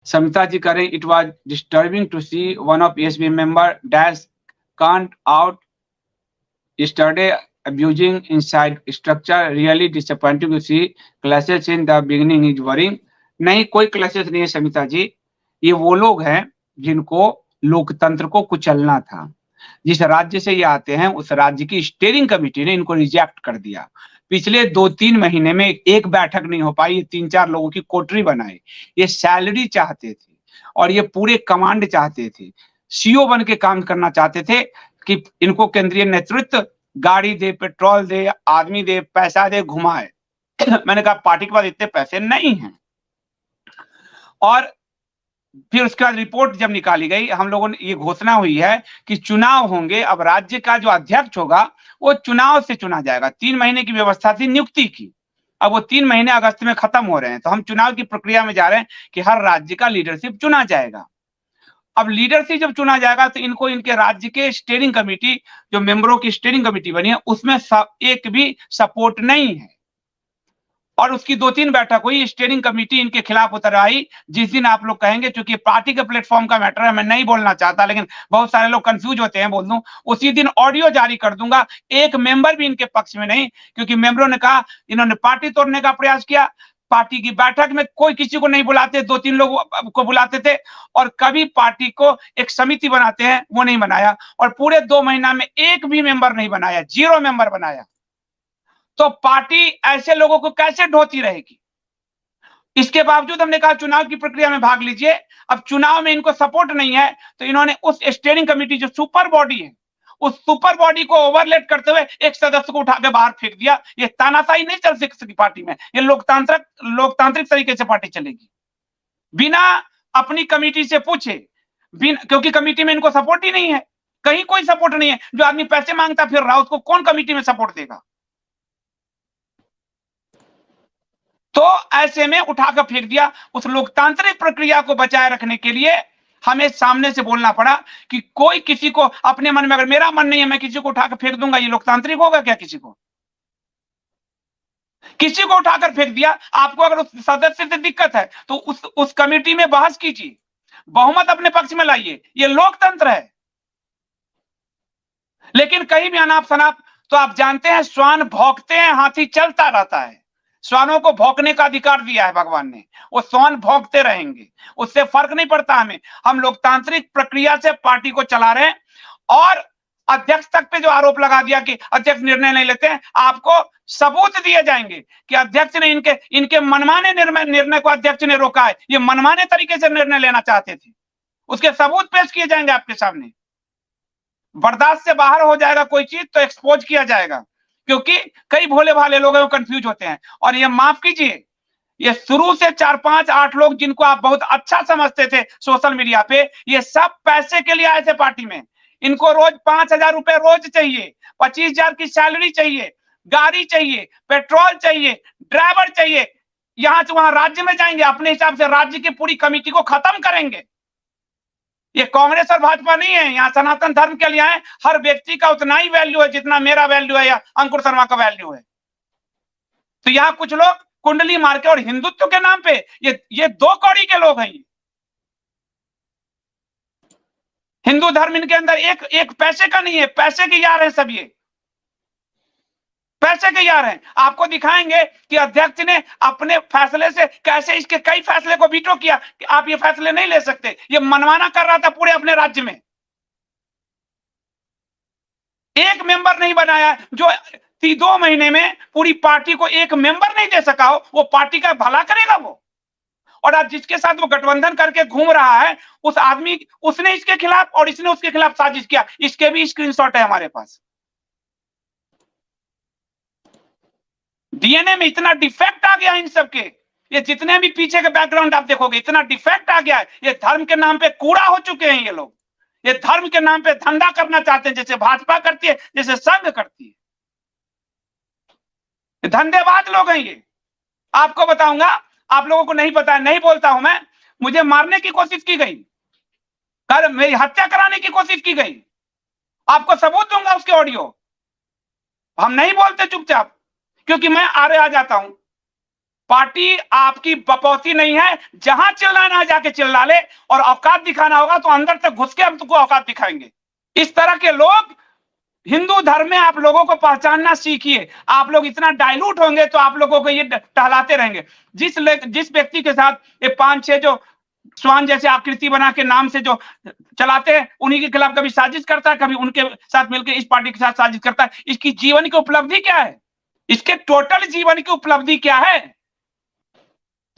समिता जी करें, it was disturbing to see one of SB member dash can't out yesterday abusing inside structure really disappointing to see clashes in the beginning is worrying। नहीं, कोई clashes नहीं है समिता जी। ये वो लोग हैं जिनको लोकतंत्र को कुचलना था। जिस राज्य से ये आते हैं उस राज्य की स्टीयरिंग कमेटी ने इनको रिजेक्ट कर दिया। पिछले 2-3 महीने में एक बैठक नहीं हो पाई, 3-4 लोगों की कोठरी बनाए। ये सैलरी चाहते थे और ये पूरे कमांड चाहते थे। सीओ बन के काम करना चाहते थे कि इनको केंद्रीय नेतृत्व गाड़ी दे, पेट्रोल दे, आदमी दे, पैसा दे, घुमाए। मैंने कहा पार्टी के पास इतने पैसे नहीं हैं। और फिर उसके बाद रिपोर्ट जब निकाली गई, हम लोगों ने ये घोषणा हुई है कि चुनाव होंगे। अब राज्य का जो अध्यक्ष होगा वो चुनाव से चुना जाएगा। 3 महीने की व्यवस्था थी नियुक्ति की, अब वो 3 महीने अगस्त में खत्म हो रहे हैं, तो हम चुनाव की प्रक्रिया में जा रहे हैं कि हर राज्य का लीडरशिप चुना जाएगा। अब लीडरशिप जब चुना जाएगा तो इनको इनके राज्य के स्टीयरिंग कमेटी, जो मेंबरों की स्टीयरिंग कमेटी बनी है, उसमें एक भी सपोर्ट नहीं है। और उसकी 2-3 बैठक हुई, स्टीयरिंग कमेटी इनके खिलाफ उतर आई। जिस दिन आप लोग कहेंगे, चूंकि पार्टी के प्लेटफॉर्म का मैटर है, मैं नहीं बोलना चाहता, लेकिन बहुत सारे लोग कंफ्यूज होते हैं, बोल दूं, उसी दिन ऑडियो जारी कर दूंगा। एक मेंबर भी इनके पक्ष में नहीं, क्योंकि मेंबरों ने कहा इन्होंने पार्टी तोड़ने का प्रयास किया। पार्टी की बैठक में कोई किसी को नहीं बुलाते, 2-3 लोग को बुलाते थे, और कभी पार्टी को एक समिति बनाते हैं वो नहीं बनाया, और पूरे 2 महीना में एक भी मेंबर नहीं बनाया, 0 मेंबर बनाया। तो पार्टी ऐसे लोगों को कैसे ढोती रहेगी? इसके बावजूद हमने कहा चुनाव की प्रक्रिया में भाग लीजिए। अब चुनाव में इनको सपोर्ट नहीं है, तो इन्होंने उस स्टीयरिंग कमेटी जो सुपर बॉडी है, उस सुपर बॉडी को ओवरलेट करते हुए एक सदस्य को उठा के बाहर फेंक दिया। ये तानाशाही नहीं चल सकती पार्टी में, ये लोकतांत्रिक तरीके से पार्टी चलेगी। बिना अपनी कमेटी से पूछे, क्योंकि कमेटी में इनको सपोर्ट ही नहीं है, कहीं कोई सपोर्ट नहीं है। जो आदमी पैसे मांगता फिर रहा, उसको कौन कमेटी में सपोर्ट देगा? तो ऐसे में उठाकर फेंक दिया। उस लोकतांत्रिक प्रक्रिया को बचाए रखने के लिए हमें सामने से बोलना पड़ा कि कोई किसी को अपने मन में, अगर मेरा मन नहीं है मैं किसी को उठाकर फेंक दूंगा, ये लोकतांत्रिक होगा क्या? किसी को उठाकर फेंक दिया। आपको अगर उस सदस्य से दिक्कत है तो उस कमेटी में बहस कीजिए, बहुमत अपने पक्ष में लाइए, ये लोकतंत्र है। लेकिन कहीं भी अनाप शनाप, तो आप जानते हैं श्वान भौंकते हैं, हाथी चलता रहता है। श्वानों को भौंकने का अधिकार दिया है भगवान ने, वो श्वान भौंकते रहेंगे, उससे फर्क नहीं पड़ता हमें। हम लोकतांत्रिक प्रक्रिया से पार्टी को चला रहे हैं। और अध्यक्ष तक पे जो आरोप लगा दिया कि अध्यक्ष निर्णय नहीं लेते हैं, आपको सबूत दिए जाएंगे कि अध्यक्ष ने इनके मनमाने निर्णय को अध्यक्ष ने रोका है। ये मनमाने तरीके से निर्णय लेना चाहते थे, उसके सबूत पेश किए जाएंगे आपके सामने। बर्दाश्त से बाहर हो जाएगा कोई चीज तो एक्सपोज किया जाएगा, क्योंकि कई भोले भाले लोग हैं वो कंफ्यूज होते हैं। और ये माफ कीजिए, ये शुरू से 4-5-8 लोग जिनको आप बहुत अच्छा समझते थे सोशल मीडिया पे, ये सब पैसे के लिए आए थे पार्टी में। इनको रोज 5,000 रुपए रोज चाहिए, 25,000 की सैलरी चाहिए, गाड़ी चाहिए, पेट्रोल चाहिए, ड्राइवर चाहिए। यहां से वहां राज्य में जाएंगे, अपने हिसाब से राज्य की पूरी कमेटी को खत्म करेंगे। ये कांग्रेस और भाजपा नहीं है, यहाँ सनातन धर्म के लिए आए। हर व्यक्ति का उतना ही वैल्यू है जितना मेरा वैल्यू है या अंकुर शर्मा का वैल्यू है। तो यहाँ कुछ लोग कुंडली मार के और हिंदुत्व के नाम पे, ये 2 कौड़ी के लोग हैं। हिंदू धर्म इनके अंदर एक पैसे का नहीं है, पैसे के यार हैं सब, ये पैसे के यार हैं। आपको दिखाएंगे कि अध्यक्ष ने अपने फैसले से कैसे इसके कई फैसले को वीटो किया कि आप ये फैसले नहीं ले सकते। ये मनमाना कर रहा था पूरे अपने राज्य में। एक मेंबर नहीं बनाया, जो 2 महीने में पूरी पार्टी को एक मेंबर नहीं दे सका हो, वो पार्टी का भला करेगा वो? और आज जिसके साथ वो गठबंधन करके घूम रहा है, उस आदमी, उसने इसके खिलाफ और इसने उसके खिलाफ साजिश किया। इसके भी स्क्रीनशॉट है हमारे पास। डीएनए में इतना डिफेक्ट आ गया इन सबके, ये जितने भी पीछे के बैकग्राउंड आप देखोगे, इतना डिफेक्ट आ गया है। ये धर्म के नाम पे कूड़ा हो चुके हैं ये लोग। ये धर्म के नाम पे धंधा करना चाहते हैं, जैसे भाजपा करती है, जैसे संघ करती है। ये धंधेबाज लोग हैं ये। आपको बताऊंगा, आप लोगों को नहीं पता है, नहीं बोलता हूं मैं। मुझे मारने की कोशिश की गई, मेरी हत्या कराने की कोशिश की गई। आपको सबूत दूंगा उसके ऑडियो। हम नहीं बोलते चुपचाप, क्योंकि मैं आरे आ जाता हूं। पार्टी आपकी बपौती नहीं है, जहां चिल्लाना है जाके चिल्ला ले, और औकात दिखाना होगा तो अंदर तक घुस के हम तुमको औकात दिखाएंगे। इस तरह के लोग हिंदू धर्म में आप लोगों को पहचानना सीखिए। आप लोग इतना डाइल्यूट होंगे तो आप लोगों को ये टहलाते रहेंगे। जिस व्यक्ति के साथ ये 5-6 जो श्वान जैसे आकृति बना के नाम से जो चलाते हैं, उन्हीं के खिलाफ कभी साजिश करता है, कभी उनके साथ मिलकर इस पार्टी के साथ साजिश करता है। इसकी जीवन की उपलब्धि क्या है? इसके टोटल जीवन की उपलब्धि क्या है?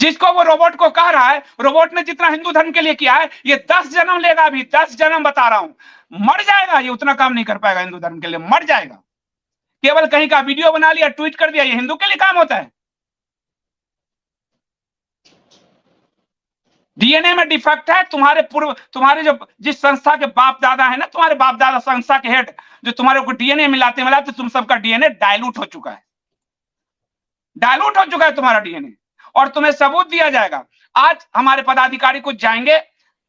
जिसको वो रोबोट को कह रहा है, रोबोट ने जितना हिंदू धर्म के लिए किया है, ये 10 जन्म लेगा, अभी 10 जन्म बता रहा हूं, मर जाएगा। ये उतना काम नहीं कर पाएगा हिंदू धर्म के लिए, मर जाएगा। केवल कहीं का वीडियो बना लिया, ट्वीट कर दिया, ये हिंदू के लिए काम होता है? डीएनए में डिफेक्ट है। तुम्हारे जो जिस संस्था के बाप दादा है ना, तुम्हारे बाप दादा संस्था के हेड, जो तुम्हारे को डीएनए मिलाते मिलाते तुम सबका डीएनए डाइल्यूट हो चुका है, डाइल्यूट हो चुका है तुम्हारा डीएनए, और तुम्हें सबूत दिया जाएगा। आज हमारे पदाधिकारी कुछ जाएंगे,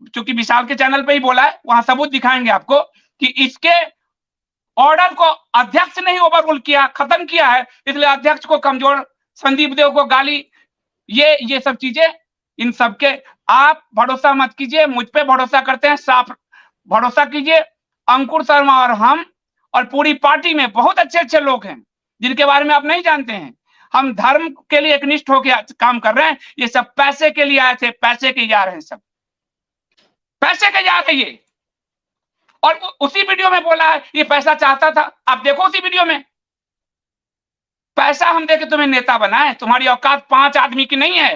चूंकि विशाल के चैनल पे ही बोला है, वहां सबूत दिखाएंगे आपको कि इसके ऑर्डर को अध्यक्ष ने ही ओवररूल किया, खत्म किया है, इसलिए अध्यक्ष को कमजोर, संदीप देव को गाली, ये सब चीजें, इन सबके आप भरोसा मत कीजिए, मुझ पे भरोसा करते हैं, साफ भरोसा कीजिए। अंकुर शर्मा और हम और पूरी पार्टी में बहुत अच्छे लोग हैं जिनके बारे में आप नहीं जानते हैं। हम धर्म के लिए एकनिष्ठ होकर काम कर रहे हैं। ये सब पैसे के लिए आए थे, पैसे के जा रहे हैं, सब पैसे के जा रहे हैं। और उसी वीडियो में बोला है ये पैसा चाहता था। आप देखो उसी वीडियो में, पैसा हम देके तुम्हें नेता बनाए, तुम्हारी औकात 5 आदमी की नहीं है।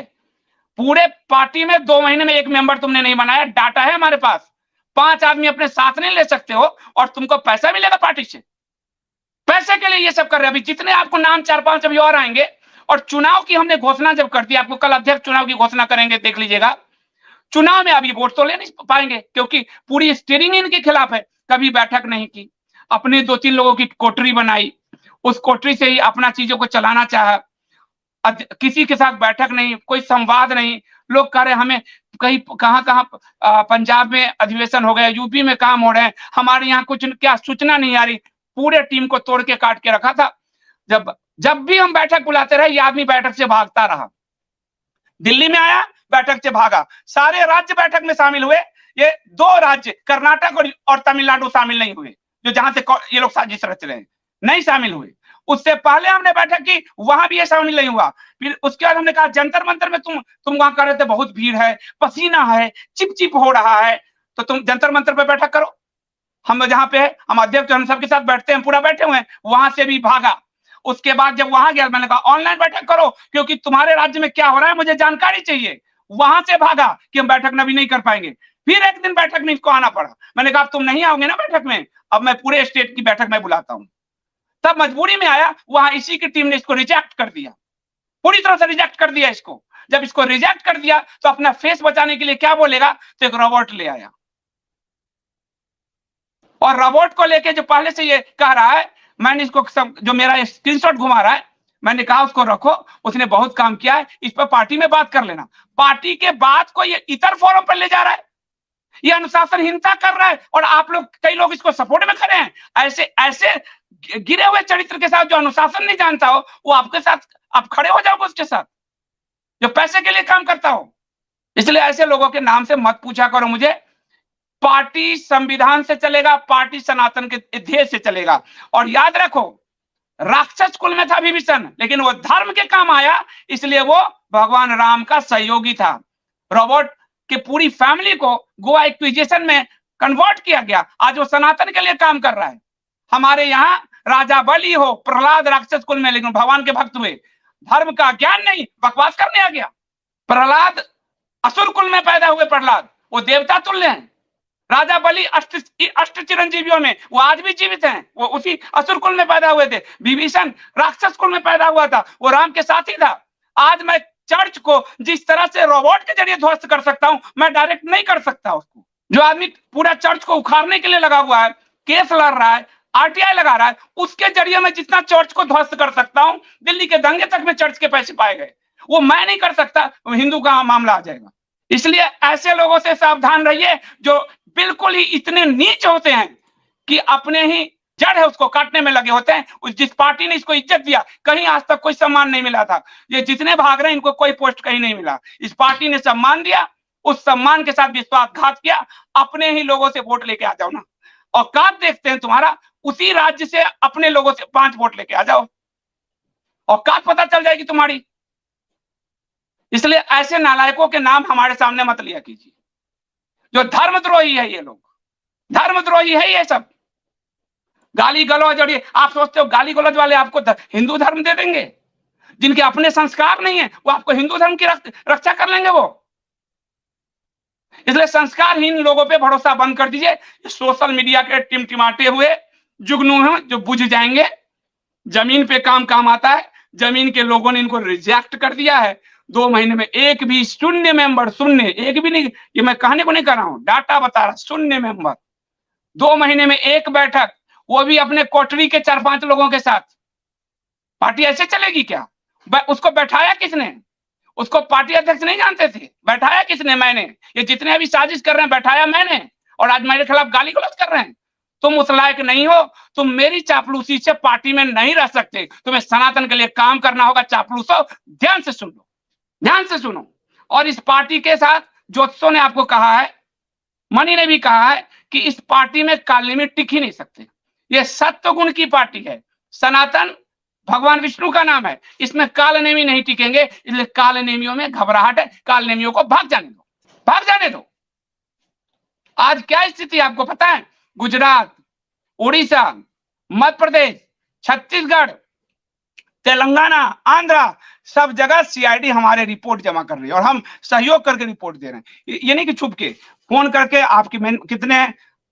पूरे पार्टी में 2 महीने में 1 मेंबर तुमने नहीं बनाया, डाटा है हमारे पास। 5 आदमी अपने साथ नहीं ले सकते हो, और तुमको पैसा मिलेगा पार्टी से। पैसे के लिए ये सब कर रहे हैं। अभी जितने आपको नाम 4-5 अभी और आएंगे, और चुनाव की हमने घोषणा जब कर दी, आपको कल अध्यक्ष चुनाव की घोषणा करेंगे, देख लीजिएगा। चुनाव में अभी वोट तो ले नहीं पाएंगे, क्योंकि पूरी स्टीयरिंग इनके खिलाफ है। कभी बैठक नहीं की, अपने 2-3 लोगों की कोठरी बनाई, उस कोठरी से ही अपना चीजों को चलाना चाहा। किसी के साथ बैठक नहीं, कोई संवाद नहीं। लोग कह रहे हमें कहीं कहां पंजाब में अधिवेशन हो गया, यूपी में काम हो रहे हैं, हमारे यहाँ कुछ क्या सूचना नहीं आ रही। पूरे टीम को तोड़ के काट के रखा था। जब भी हम बैठक बुलाते रहे, ये आदमी बैठक से भागता रहा। दिल्ली में आया, बैठक से भागा। सारे राज्य बैठक में शामिल हुए, ये 2 राज्य कर्नाटक और तमिलनाडु शामिल नहीं हुए, जो जहां से ये लोग साजिश रच रहे हैं, नहीं शामिल हुए। उससे पहले हमने बैठक की, वहां भी ये शामिल नहीं हुआ। फिर उसके बाद हमने कहा जंतर मंतर में तुम वहां कर रहे थे, बहुत भीड़ है, पसीना है, चिप हो रहा है, तो तुम जंतर मंतर पे बैठक करो। हम जहां पे हम अध्यक्ष हम सबके साथ बैठते हैं, पूरा बैठे हुए हैं, वहां से भी भागा। उसके बाद जब वहां गया, मैंने कहा ऑनलाइन बैठक करो, क्योंकि तुम्हारे राज्य में क्या हो रहा है मुझे जानकारी चाहिए। वहां से भागा कि हम बैठक नभी नहीं कर पाएंगे। फिर एक दिन बैठक में इसको आना पड़ा। मैंने कहा तुम नहीं आओगे ना बैठक में, अब मैं पूरे स्टेट की बैठक में बुलाता हूं। तब मजबूरी में आया, वहां इसी की टीम ने इसको रिजेक्ट कर दिया, पूरी तरह से रिजेक्ट कर दिया इसको। जब इसको रिजेक्ट कर दिया तो अपना फेस बचाने के लिए क्या बोलेगा, तो एक रोबोट ले आया, और रोबोट को लेके जो पहले से ये कह रहा है, मैंने इसको सब जो मेरा स्क्रीनशॉट घुमा रहा है, मैंने कहा उसको रखो, उसने बहुत काम किया है, इस पर पार्टी में बात कर लेना। पार्टी के बात को ये इतर फोरम पर ले जा रहा है, ये अनुशासनहीनता कर रहा है, और आप लोग कई लोग इसको सपोर्ट में खड़े हैं। ऐसे गिरे हुए चरित्र के साथ जो अनुशासन नहीं जानता हो, वो आपके साथ आप खड़े हो जाओगे, उसके साथ जो पैसे के लिए काम करता हो। इसलिए ऐसे लोगों के नाम से मत पूछा करो मुझे। पार्टी संविधान से चलेगा, पार्टी सनातन के ध्येय से चलेगा। और याद रखो, राक्षस कुल में था विभीषण, लेकिन वो धर्म के काम आया, इसलिए वो भगवान राम का सहयोगी था। रोबोट के पूरी फैमिली को गोवा एक्विजिशन में कन्वर्ट किया गया, आज वो सनातन के लिए काम कर रहा है। हमारे यहाँ राजा बलि हो, प्रहलाद राक्षस कुल में, लेकिन भगवान के भक्त हुए, धर्म का ज्ञान नहीं, बकवास करने आ गया। प्रहलाद असुर कुल में पैदा हुए, प्रहलाद वो देवता तुल्य हैं। राजा बलि अष्ट चिरंजीवियों में वो आज भी जीवित हैं, वो उसी असुर कुल में पैदा हुए थे। विभीषण राक्षस कुल में पैदा हुआ था, वो राम के साथी था। आज मैं चर्च को जिस तरह से रोबोट के जरिए ध्वस्त कर सकता हूं, मैं डायरेक्ट नहीं कर सकता उसको। जो आदमी पूरा चर्च को उखाड़ने के लिए लगा हुआ है, केस लड़ रहा है, आरटीआई लगा रहा है, उसके जरिए मैं जितना चर्च को ध्वस्त कर सकता हूं, दिल्ली के दंगे तक में चर्च के पैसे पाए गए, वो मैं नहीं कर सकता, हिंदू का मामला आ जाएगा। इसलिए ऐसे लोगों से सावधान रहिए जो बिल्कुल ही इतने नीच होते हैं कि अपने ही जड़ है उसको काटने में लगे होते हैं। उस जिस पार्टी ने इसको इज्जत दिया, कहीं आज तक कोई सम्मान नहीं मिला था। ये जितने भाग रहे हैं इनको कोई पोस्ट कहीं नहीं मिला। इस पार्टी ने सम्मान दिया, उस सम्मान के साथ विश्वासघात किया। अपने ही लोगों से वोट लेके आ जाओ ना, औकात देखते हैं तुम्हारा। उसी राज्य से अपने लोगों से 5 वोट लेके आ जाओ, औकात पता चल जाएगी तुम्हारी। इसलिए ऐसे नालायकों के नाम हमारे सामने मत लिया कीजिए। जो धर्मद्रोही है ये लोग, धर्मद्रोही है ये सब। गाली गलौज, और ये आप सोचते हो गाली गलौज वाले आपको हिंदू धर्म दे देंगे? जिनके अपने संस्कार नहीं है वो आपको हिंदू धर्म की रक्षा कर लेंगे वो? इसलिए संस्कारहीन लोगों पे भरोसा बंद कर दीजिए। सोशल मीडिया के टिमटिमाते हुए जुगनू हैं जो बुझ जाएंगे। जमीन पे काम आता है। जमीन के लोगों ने इनको रिजेक्ट कर दिया है। 2 महीने में एक भी शून्य मेंबर, शून्य एक भी नहीं, ये मैं कहने को नहीं कर रहा हूं, डाटा बता रहा, शून्य मेंबर। 2 महीने में एक बैठक, वो भी अपने कोठरी के 4-5 लोगों के साथ। पार्टी ऐसे चलेगी क्या? उसको बैठाया किसने? उसको पार्टी अध्यक्ष नहीं जानते थे? बैठाया किसने? मैंने। ये जितने अभी साजिश कर रहे हैं बैठाया मैंने, और आज मेरे खिलाफ गाली गलौज कर रहे हैं। तुम उस लायक नहीं हो, तुम मेरी चापलूसी से पार्टी में नहीं रह सकते। तुम्हें सनातन के लिए काम करना होगा। चापलूसो, ध्यान से सुन लो, ध्यान से सुनो। और इस पार्टी के साथ ज्योतिषों ने आपको कहा है, मणि ने भी कहा है कि इस पार्टी में कालनेमी टिक ही नहीं सकते। ये सत्व गुण की पार्टी है। सनातन भगवान विष्णु का नाम है, इसमें कालनेमी नहीं टिकेंगे। इसलिए कालनेमियों में घबराहट है। कालनेमियों को भाग जाने दो, भाग जाने दो। आज क्या स्थिति आपको पता है? गुजरात, उड़ीसा, मध्य प्रदेश, छत्तीसगढ़, तेलंगाना, आंध्रा, सब जगह सीआईडी हमारे रिपोर्ट जमा कर रही है और हम सहयोग करके रिपोर्ट दे रहे हैं। ये नहीं कि छुप के फोन करके आपकी कितने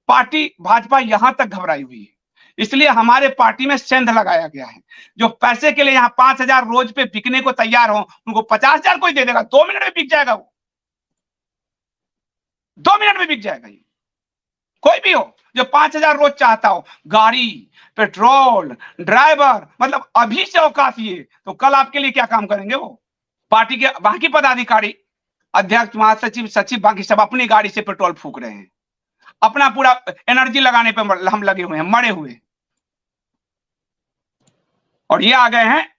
पार्टी भाजपा यहां तक घबराई हुई है। इसलिए हमारे पार्टी में सेंध लगाया गया है। जो पैसे के लिए यहाँ 5,000 रोज पे बिकने को तैयार हो, उनको 50,000 कोई दे देगा। 2 मिनट में बिक जाएगा वो, 2 मिनट में बिक जाएगा। ये कोई भी हो जो 5,000 रोज चाहता हो, गाड़ी, पेट्रोल, ड्राइवर, मतलब अभी से औकात ये, तो कल आपके लिए क्या काम करेंगे वो? पार्टी के बाकी पदाधिकारी, अध्यक्ष, महासचिव, सचिव, बाकी सब अपनी गाड़ी से पेट्रोल फूक रहे हैं। अपना पूरा एनर्जी लगाने पे हम लगे हुए हैं, मरे हुए। और ये आ गए हैं,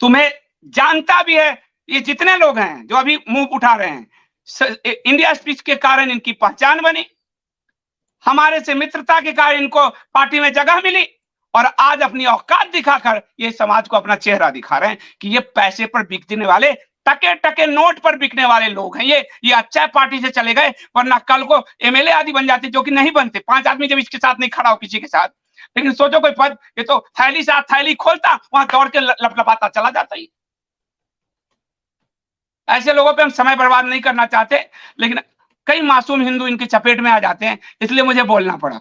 तुम्हें जानता भी है। ये जितने लोग हैं जो अभी मुंह उठा रहे हैं, इंडिया स्पीच के कारण इनकी पहचान बनी, हमारे से मित्रता के कारण इनको पार्टी में जगह मिली, और आज अपनी औकात दिखाकर ये समाज को अपना चेहरा दिखा रहे हैं कि ये पैसे पर बिकने वाले, टके टके नोट पर बिकने वाले लोग हैं। ये अच्छा पार्टी से चले गए, वरना कल को एमएलए आदि बन जाते, जो कि नहीं बनते। 5 आदमी जब इसके साथ नहीं खड़ा हो किसी के साथ, लेकिन सोचो कोई पद, ये तो थैली से थैली खोलता, वहां दौड़ के लपलपाता चला जाता ही। ऐसे लोगों पे हम समय बर्बाद नहीं करना चाहते, लेकिन कई मासूम हिंदू इनकी चपेट में आ जाते हैं, इसलिए मुझे बोलना पड़ा।